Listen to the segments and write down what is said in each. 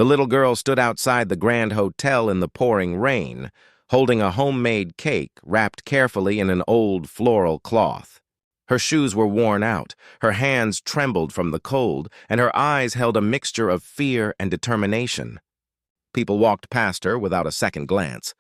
The little girl stood outside the Grand Hotel in the pouring rain, holding a homemade cake wrapped carefully in an old floral cloth. Her shoes were worn out, her hands trembled from the cold, and her eyes held a mixture of fear and determination. People walked past her without a second glance.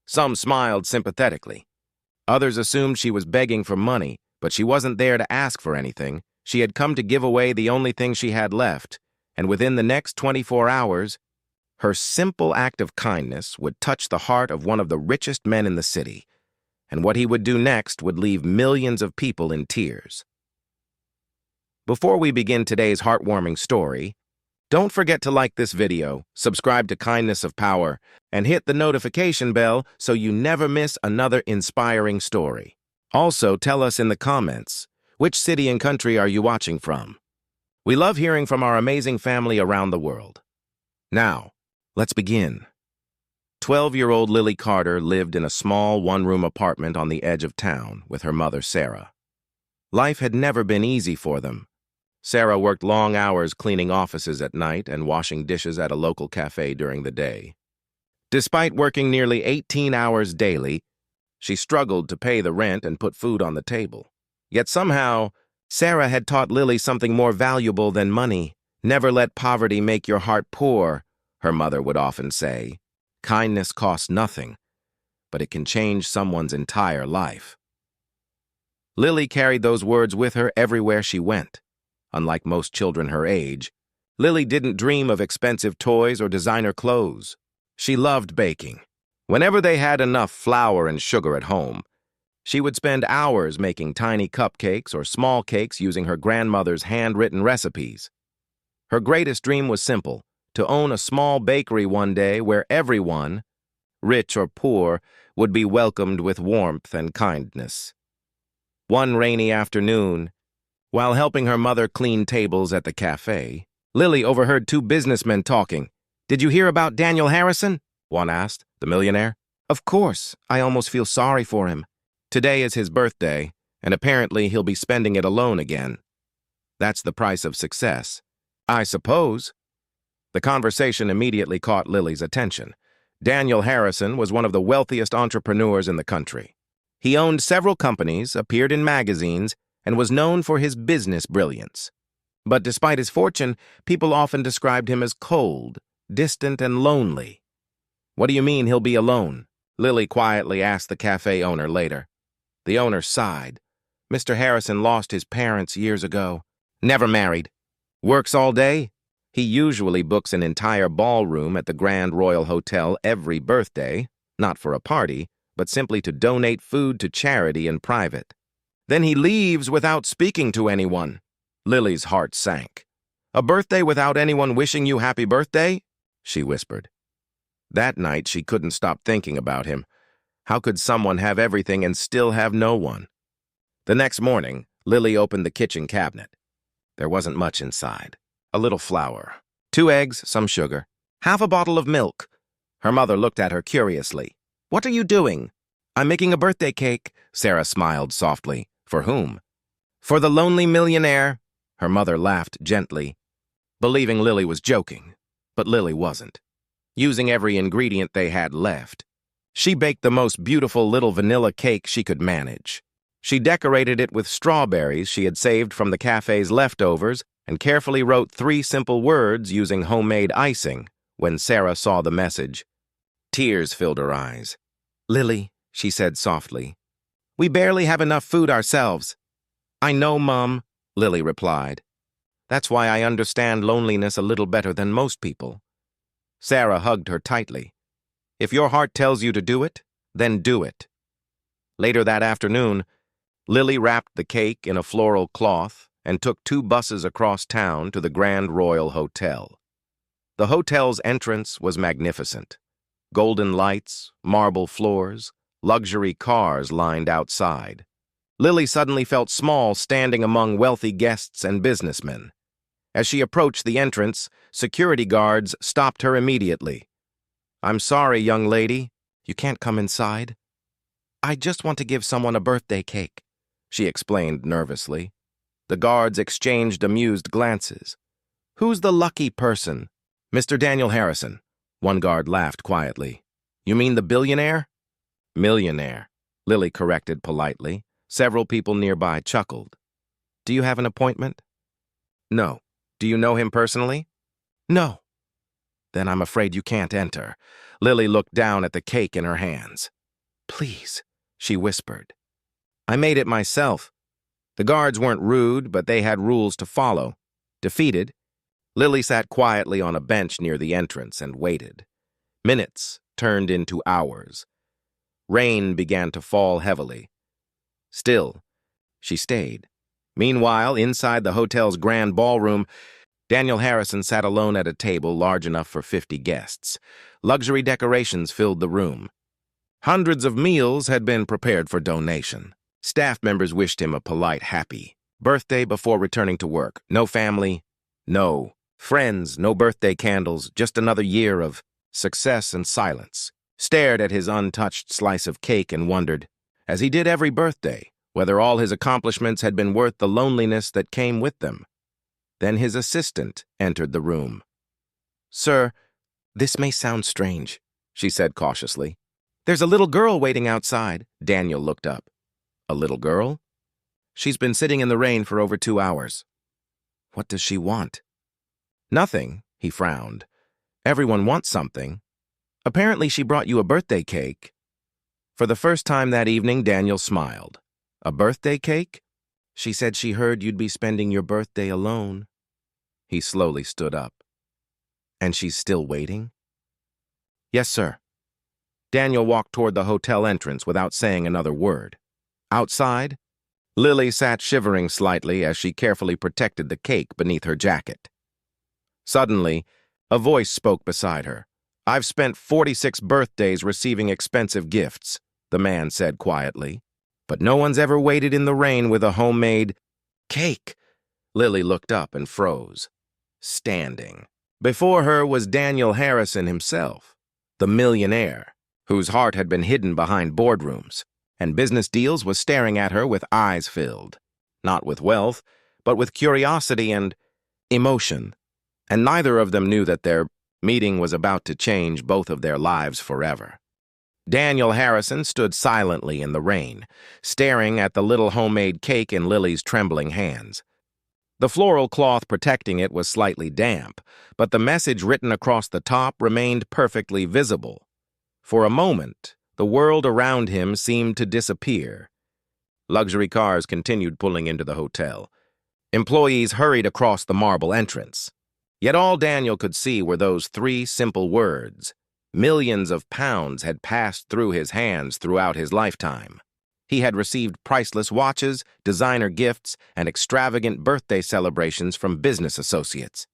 Some smiled sympathetically. Others assumed she was begging for money, but she wasn't there to ask for anything. She had come to give away the only thing she had left, and within the next 24 hours, her simple act of kindness would touch the heart of one of the richest men in the city, and what he would do next would leave millions of people in tears. Before we begin today's heartwarming story, don't forget to like this video, subscribe to Kindness of Power, and hit the notification bell so you never miss another inspiring story. Also, tell us in the comments, which city and country are you watching from? We love hearing from our amazing family around the world. Now, let's begin. 12-year-old Lily Carter lived in a small one-room apartment on the edge of town with her mother, Sarah. Life had never been easy for them. Sarah worked long hours cleaning offices at night and washing dishes at a local cafe during the day. Despite working nearly 18 hours daily, she struggled to pay the rent and put food on the table. Yet somehow, Sarah had taught Lily something more valuable than money. Never let poverty make your heart poor, her mother would often say. Kindness costs nothing, but it can change someone's entire life. Lily carried those words with her everywhere she went. Unlike most children her age, Lily didn't dream of expensive toys or designer clothes. She loved baking. Whenever they had enough flour and sugar at home, she would spend hours making tiny cupcakes or small cakes using her grandmother's handwritten recipes. Her greatest dream was simple: to own a small bakery one day where everyone, rich or poor, would be welcomed with warmth and kindness. One rainy afternoon, while helping her mother clean tables at the cafe, Lily overheard two businessmen talking. "Did you hear about Daniel Harrison?" one asked, the millionaire. "Of course, I almost feel sorry for him. Today is his birthday, and apparently he'll be spending it alone again. That's the price of success, I suppose." The conversation immediately caught Lily's attention. Daniel Harrison was one of the wealthiest entrepreneurs in the country. He owned several companies, appeared in magazines, and was known for his business brilliance. But despite his fortune, people often described him as cold, distant, and lonely. "What do you mean he'll be alone?" Lily quietly asked the cafe owner later. The owner sighed. "Mr. Harrison lost his parents years ago. Never married. Works all day. He usually books an entire ballroom at the Grand Royal Hotel every birthday, not for a party, but simply to donate food to charity in private. Then he leaves without speaking to anyone." Lily's heart sank. "A birthday without anyone wishing you happy birthday?" she whispered. That night, she couldn't stop thinking about him. How could someone have everything and still have no one? The next morning, Lily opened the kitchen cabinet. There wasn't much inside. A little flour, 2 eggs, some sugar, half a bottle of milk. Her mother looked at her curiously. "What are you doing?" "I'm making a birthday cake," Sarah smiled softly. "For whom?" "For the lonely millionaire." Her mother laughed gently, believing Lily was joking. But Lily wasn't. Using every ingredient they had left, she baked the most beautiful little vanilla cake she could manage. She decorated it with strawberries she had saved from the cafe's leftovers and carefully wrote 3 simple words using homemade icing. When Sarah saw the message, tears filled her eyes. "Lily," she said softly, "we barely have enough food ourselves." "I know, Mom," Lily replied. "That's why I understand loneliness a little better than most people." Sarah hugged her tightly. "If your heart tells you to do it, then do it." Later that afternoon, Lily wrapped the cake in a floral cloth and took 2 buses across town to the Grand Royal Hotel. The hotel's entrance was magnificent. Golden lights, marble floors, luxury cars lined outside. Lily suddenly felt small standing among wealthy guests and businessmen. As she approached the entrance, security guards stopped her immediately. "I'm sorry, young lady. You can't come inside." "I just want to give someone a birthday cake," she explained nervously. The guards exchanged amused glances. "Who's the lucky person?" "Mr. Daniel Harrison." One guard laughed quietly. "You mean the billionaire?" "Millionaire," Lily corrected politely. Several people nearby chuckled. "Do you have an appointment?" "No." "Do you know him personally?" "No." "Then I'm afraid you can't enter." Lily looked down at the cake in her hands. "Please," she whispered. "I made it myself." The guards weren't rude, but they had rules to follow. Defeated, Lily sat quietly on a bench near the entrance and waited. Minutes turned into hours. Rain began to fall heavily. Still, she stayed. Meanwhile, inside the hotel's grand ballroom, Daniel Harrison sat alone at a table large enough for 50 guests. Luxury decorations filled the room. Hundreds of meals had been prepared for donation. Staff members wished him a polite, happy birthday before returning to work. No family, no friends, no birthday candles, just another year of success and silence. Stared at his untouched slice of cake and wondered, as he did every birthday, whether all his accomplishments had been worth the loneliness that came with them. Then his assistant entered the room. "Sir, this may sound strange," she said cautiously. "There's a little girl waiting outside." Daniel looked up. "A little girl?" "She's been sitting in the rain for over 2 hours." "What does she want?" "Nothing," he frowned. "Everyone wants something. Apparently she brought you a birthday cake." For the first time that evening, Daniel smiled. "A birthday cake?" "She said she heard you'd be spending your birthday alone." He slowly stood up. "And she's still waiting?" "Yes, sir." Daniel walked toward the hotel entrance without saying another word. Outside, Lily sat shivering slightly as she carefully protected the cake beneath her jacket. Suddenly, a voice spoke beside her. "I've spent 46 birthdays receiving expensive gifts," the man said quietly. "But no one's ever waited in the rain with a homemade cake." Lily looked up and froze. Standing before her was Daniel Harrison himself, the millionaire, whose heart had been hidden behind boardrooms, and business deals was staring at her with eyes filled, not with wealth, but with curiosity and emotion. And neither of them knew that their meeting was about to change both of their lives forever. Daniel Harrison stood silently in the rain, staring at the little homemade cake in Lily's trembling hands. The floral cloth protecting it was slightly damp, but the message written across the top remained perfectly visible. For a moment, the world around him seemed to disappear. Luxury cars continued pulling into the hotel. Employees hurried across the marble entrance. Yet all Daniel could see were those 3 simple words. Millions of pounds had passed through his hands throughout his lifetime. He had received priceless watches, designer gifts, and extravagant birthday celebrations from business associates.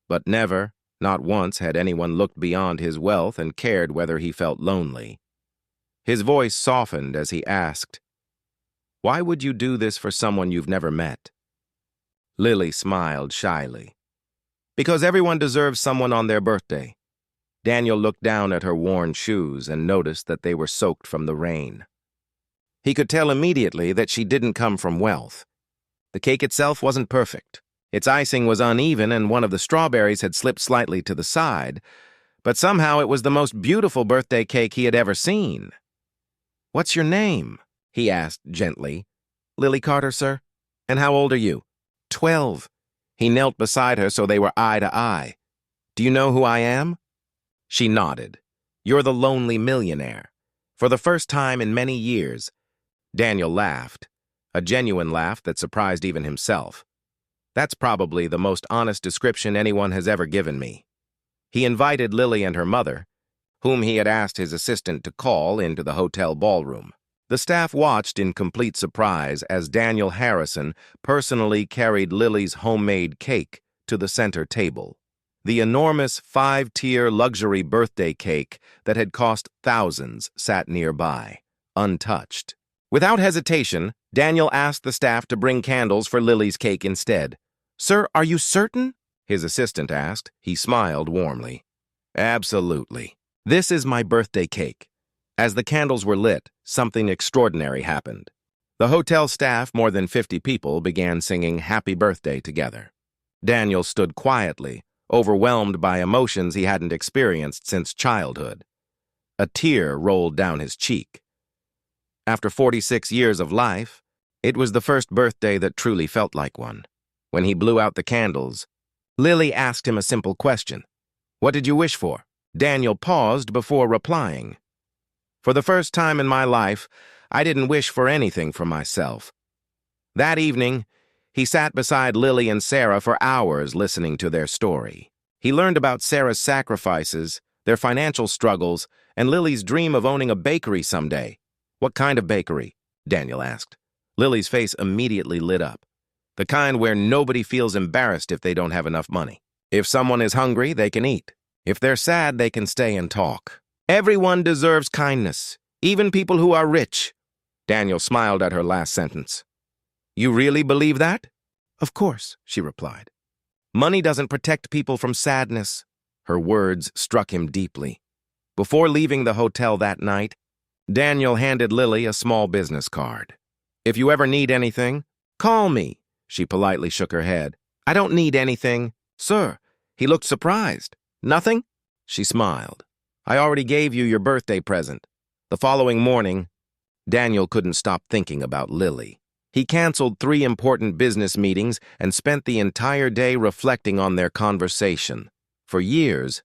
But never, not once, had anyone looked beyond his wealth and cared whether he felt lonely. His voice softened as he asked, "Why would you do this for someone you've never met?" Lily smiled shyly. "Because everyone deserves someone on their birthday." Daniel looked down at her worn shoes and noticed that they were soaked from the rain. He could tell immediately that she didn't come from wealth. The cake itself wasn't perfect. Its icing was uneven and one of the strawberries had slipped slightly to the side, but somehow it was the most beautiful birthday cake he had ever seen. "What's your name?" he asked gently. "Lily Carter, sir." "And how old are you?" 12. He knelt beside her so they were eye to eye. "Do you know who I am?" She nodded. "You're the lonely millionaire." For the first time in many years, Daniel laughed, a genuine laugh that surprised even himself. "That's probably the most honest description anyone has ever given me." He invited Lily and her mother, whom he had asked his assistant to call, into the hotel ballroom. The staff watched in complete surprise as Daniel Harrison personally carried Lily's homemade cake to the center table. The enormous 5-tier luxury birthday cake that had cost thousands sat nearby, untouched. Without hesitation, Daniel asked the staff to bring candles for Lily's cake instead. "Sir, are you certain?" his assistant asked. He smiled warmly. "Absolutely. This is my birthday cake." As the candles were lit, something extraordinary happened. The hotel staff, more than 50 people, began singing Happy Birthday together. Daniel stood quietly, overwhelmed by emotions he hadn't experienced since childhood. A tear rolled down his cheek. After 46 years of life, it was the first birthday that truly felt like one. When he blew out the candles, Lily asked him a simple question. "What did you wish for?" Daniel paused before replying. "For the first time in my life, I didn't wish for anything for myself." That evening, he sat beside Lily and Sarah for hours listening to their story. He learned about Sarah's sacrifices, their financial struggles, and Lily's dream of owning a bakery someday. "What kind of bakery?" Daniel asked. Lily's face immediately lit up. "The kind where nobody feels embarrassed if they don't have enough money. If someone is hungry, they can eat. If they're sad, they can stay and talk. Everyone deserves kindness, even people who are rich." Daniel smiled at her last sentence. "You really believe that?" "Of course," she replied. "Money doesn't protect people from sadness." Her words struck him deeply. Before leaving the hotel that night, Daniel handed Lily a small business card. "If you ever need anything, call me." She politely shook her head. "I don't need anything." "Sir," he looked surprised. "Nothing?" She smiled. "I already gave you your birthday present." The following morning, Daniel couldn't stop thinking about Lily. He canceled 3 important business meetings and spent the entire day reflecting on their conversation. For years,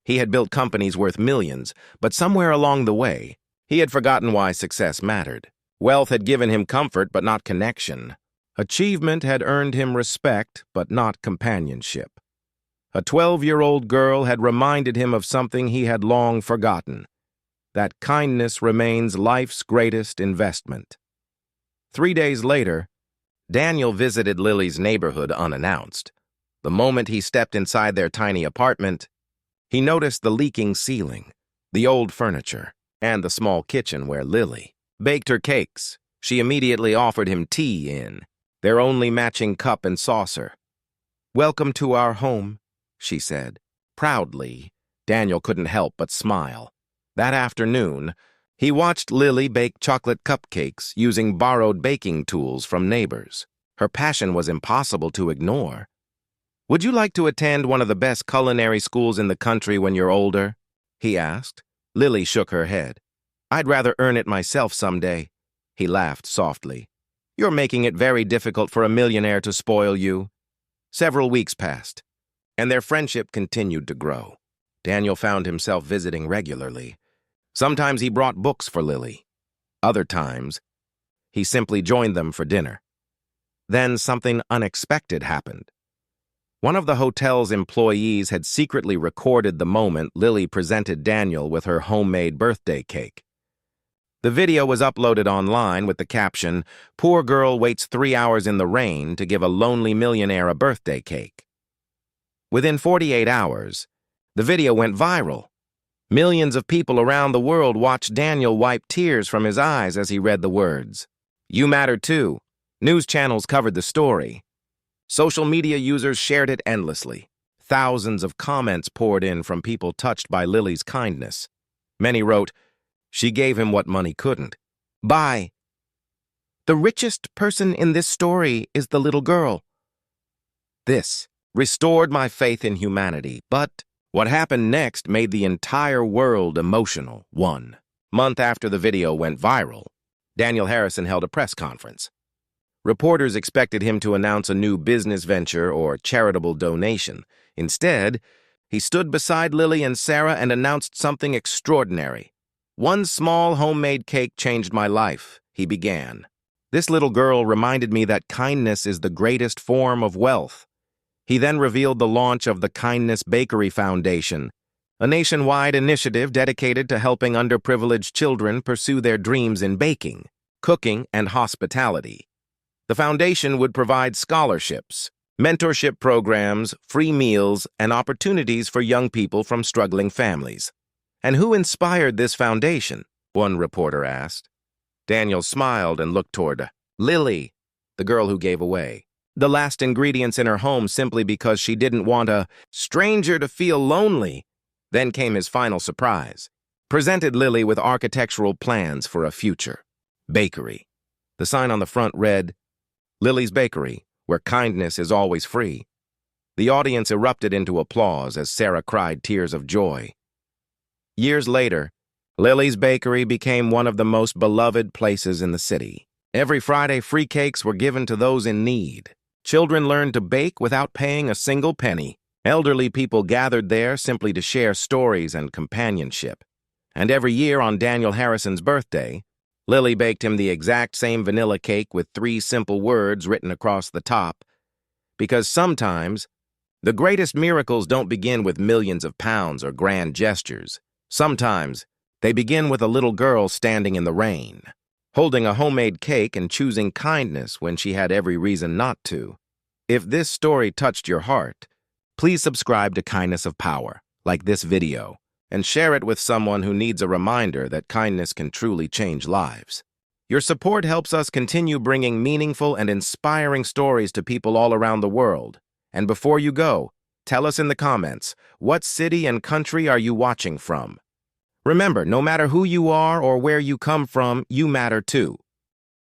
he had built companies worth millions, but somewhere along the way, he had forgotten why success mattered. Wealth had given him comfort, but not connection. Achievement had earned him respect, but not companionship. A 12-year-old girl had reminded him of something he had long forgotten, that kindness remains life's greatest investment. 3 days later, Daniel visited Lily's neighborhood unannounced. The moment he stepped inside their tiny apartment, he noticed the leaking ceiling, the old furniture, and the small kitchen where Lily baked her cakes. She immediately offered him tea in their only matching cup and saucer. "Welcome to our home," she said. Proudly, Daniel couldn't help but smile. That afternoon, he watched Lily bake chocolate cupcakes using borrowed baking tools from neighbors. Her passion was impossible to ignore. "Would you like to attend one of the best culinary schools in the country when you're older?" he asked. Lily shook her head. "I'd rather earn it myself someday." He laughed softly. "You're making it very difficult for a millionaire to spoil you." Several weeks passed, and their friendship continued to grow. Daniel found himself visiting regularly. Sometimes he brought books for Lily. Other times, he simply joined them for dinner. Then something unexpected happened. One of the hotel's employees had secretly recorded the moment Lily presented Daniel with her homemade birthday cake. The video was uploaded online with the caption, "Poor girl waits 3 hours in the rain to give a lonely millionaire a birthday cake." Within 48 hours, the video went viral. Millions of people around the world watched Daniel wipe tears from his eyes as he read the words. "You matter too." News channels covered the story. Social media users shared it endlessly. Thousands of comments poured in from people touched by Lily's kindness. Many wrote, "She gave him what money couldn't buy." "The richest person in this story is the little girl." This restored my faith in humanity, but what happened next made the entire world emotional. 1 month after the video went viral, Daniel Harrison held a press conference. Reporters expected him to announce a new business venture or charitable donation. Instead, he stood beside Lily and Sarah and announced something extraordinary. "One small homemade cake changed my life," he began. "This little girl reminded me that kindness is the greatest form of wealth." He then revealed the launch of the Kindness Bakery Foundation, a nationwide initiative dedicated to helping underprivileged children pursue their dreams in baking, cooking, and hospitality. The foundation would provide scholarships, mentorship programs, free meals, and opportunities for young people from struggling families. "And who inspired this foundation?" one reporter asked. Daniel smiled and looked toward Lily, the girl who gave away the last ingredients in her home simply because she didn't want a stranger to feel lonely. Then came his final surprise. Presented Lily with architectural plans for a future bakery. The sign on the front read, "Lily's Bakery, where kindness is always free." The audience erupted into applause as Sarah cried tears of joy. Years later, Lily's Bakery became one of the most beloved places in the city. Every Friday, free cakes were given to those in need. Children learned to bake without paying a single penny. Elderly people gathered there simply to share stories and companionship. And every year on Daniel Harrison's birthday, Lily baked him the exact same vanilla cake with 3 simple words written across the top. Because sometimes, the greatest miracles don't begin with millions of pounds or grand gestures. Sometimes, they begin with a little girl standing in the rain, holding a homemade cake and choosing kindness when she had every reason not to. If this story touched your heart, please subscribe to Kindness of Power, like this video, and share it with someone who needs a reminder that kindness can truly change lives. Your support helps us continue bringing meaningful and inspiring stories to people all around the world. And before you go, tell us in the comments, what city and country are you watching from? Remember, no matter who you are or where you come from, you matter too.